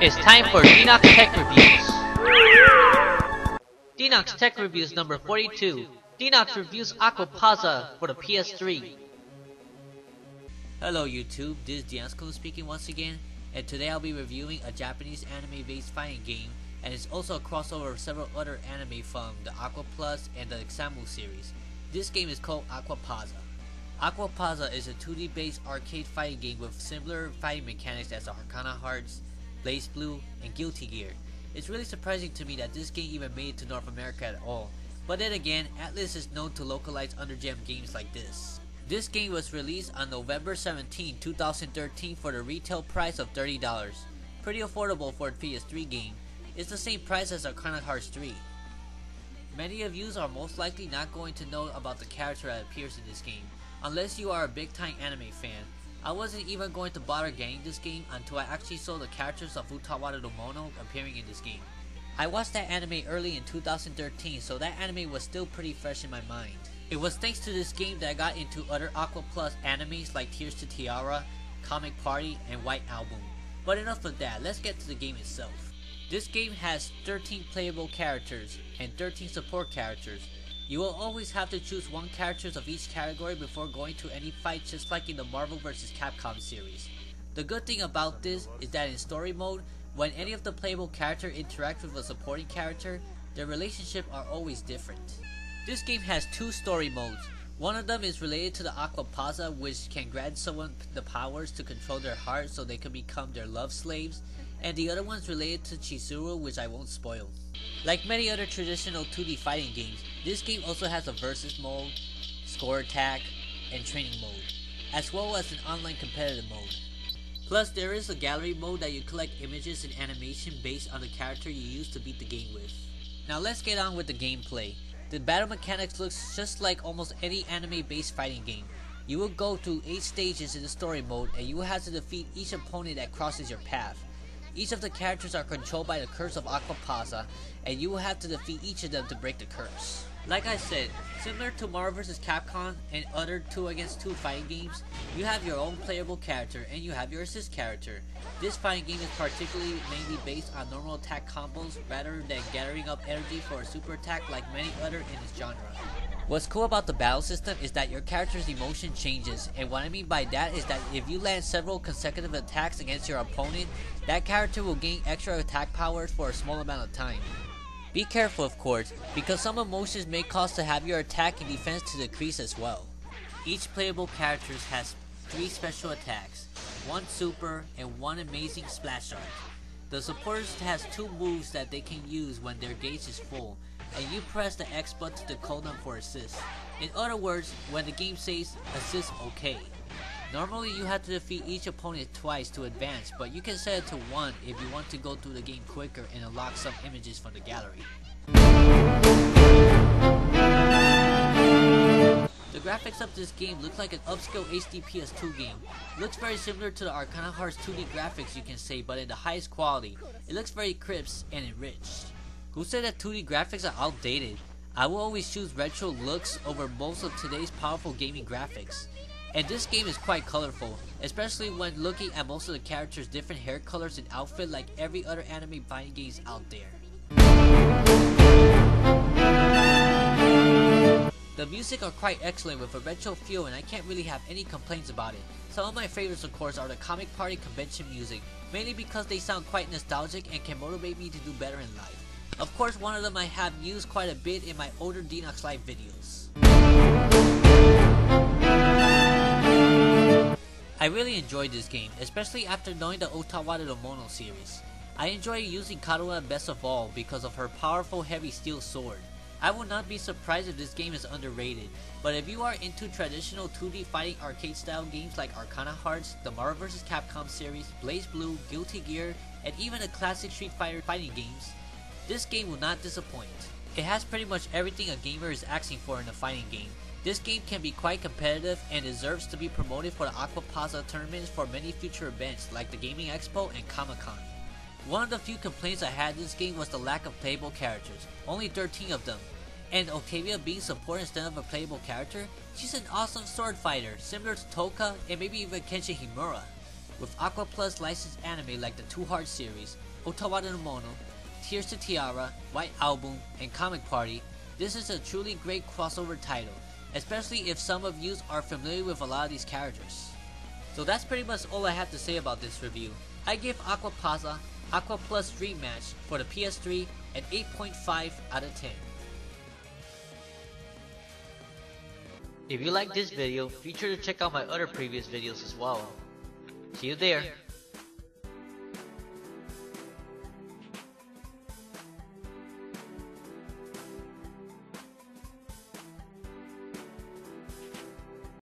It's time for Denox Tech Reviews. Denox Tech Reviews number 42. Denox reviews Aquapazza for the PS3. Hello YouTube, this is DenoxSeries speaking once again, and today I'll be reviewing a Japanese anime-based fighting game, and it's also a crossover of several other anime from the AquaPlus and the DenoxSeries series. This game is called Aquapazza. Aquapazza is a 2D based arcade fighting game with similar fighting mechanics as Arcana Hearts, Playable, and Guilty Gear. It's really surprising to me that this game even made it to North America at all, but then again, Atlus is known to localize undergem games like this. This game was released on November 17, 2013 for the retail price of $30. Pretty affordable for a PS3 game. It's the same price as Arcana Hearts 3. Many of you are most likely not going to know about the character that appears in this game, unless you are a big time anime fan. I wasn't even going to bother getting this game until I actually saw the characters of Untitled Chapter appearing in this game. I watched that anime early in 2013, so that anime was still pretty fresh in my mind. It was thanks to this game that I got into other AquaPlus animes like Tears to Tiara, Comic Party, and White Album. But enough of that, let's get to the game itself. This game has 13 playable characters and 13 support characters. You will always have to choose one character of each category before going to any fight, just like in the Marvel vs. Capcom series. The good thing about this is that in story mode, when any of the playable characters interact with a supporting character, their relationship are always different. This game has two story modes. One of them is related to the Aquapazza, which can grant someone the powers to control their heart so they can become their love slaves, and the other one's related to Chizuru, which I won't spoil. Like many other traditional 2D fighting games, this game also has a versus mode, score attack, and training mode, as well as an online competitive mode. Plus, there is a gallery mode that you collect images and animation based on the character you use to beat the game with. Now let's get on with the gameplay. The battle mechanics looks just like almost any anime-based fighting game. You will go through 8 stages in the story mode, and you will have to defeat each opponent that crosses your path. Each of the characters are controlled by the curse of Aquapazza, and you will have to defeat each of them to break the curse. Like I said, similar to Marvel vs. Capcom and other 2 against 2 fighting games, you have your own playable character and you have your assist character. This fighting game is particularly mainly based on normal attack combos rather than gathering up energy for a super attack like many other in this genre. What's cool about the battle system is that your character's emotion changes, and what I mean by that is that if you land several consecutive attacks against your opponent, that character will gain extra attack powers for a small amount of time. Be careful of course, because some emotions may cause to have your attack and defense to decrease as well. Each playable character has 3 special attacks, 1 super, and 1 amazing splash art. The supporters has 2 moves that they can use when their gauge is full, and you press the X button to code them for assist. In other words, when the game says assist OK. Normally you have to defeat each opponent twice to advance, but you can set it to 1 if you want to go through the game quicker and unlock some images from the gallery. The graphics of this game look like an upscale HD PS2 game. It looks very similar to the Arcana Hearts 2D graphics you can say, but in the highest quality. It looks very crisp and enriched. Who said that 2D graphics are outdated? I will always choose retro looks over most of today's powerful gaming graphics. And this game is quite colorful, especially when looking at most of the characters' different hair colors and outfit like every other anime fighting games out there. The music are quite excellent with a retro feel, and I can't really have any complaints about it. Some of my favorites of course are the Comic Party convention music, mainly because they sound quite nostalgic and can motivate me to do better in life. Of course, one of them I have used quite a bit in my older Denox Live videos. I really enjoyed this game, especially after knowing the Untitled Chapter series. I enjoy using Karua best of all because of her powerful heavy steel sword. I would not be surprised if this game is underrated, but if you are into traditional 2D fighting arcade style games like Arcana Hearts, the Marvel vs. Capcom series, Playable, Guilty Gear, and even the classic Street Fighter fighting games, this game will not disappoint. It has pretty much everything a gamer is asking for in a fighting game. This game can be quite competitive and deserves to be promoted for the Aquapazza tournaments for many future events like the Gaming Expo and Comic-Con. One of the few complaints I had in this game was the lack of playable characters, only 13 of them. And Octavia being support instead of a playable character, she's an awesome sword fighter, similar to Toka and maybe even Kenshin Himura. With AquaPlus licensed anime like the Two Heart series, Otawa no Mono, Tears to Tiara, White Album, and Comic Party, this is a truly great crossover title, especially if some of you are familiar with a lot of these characters. So that's pretty much all I have to say about this review. I give Aquapazza AquaPlus Dream Match for the PS3 an 8.5 out of 10. If you like this video, be sure to check out my other previous videos as well. See you there!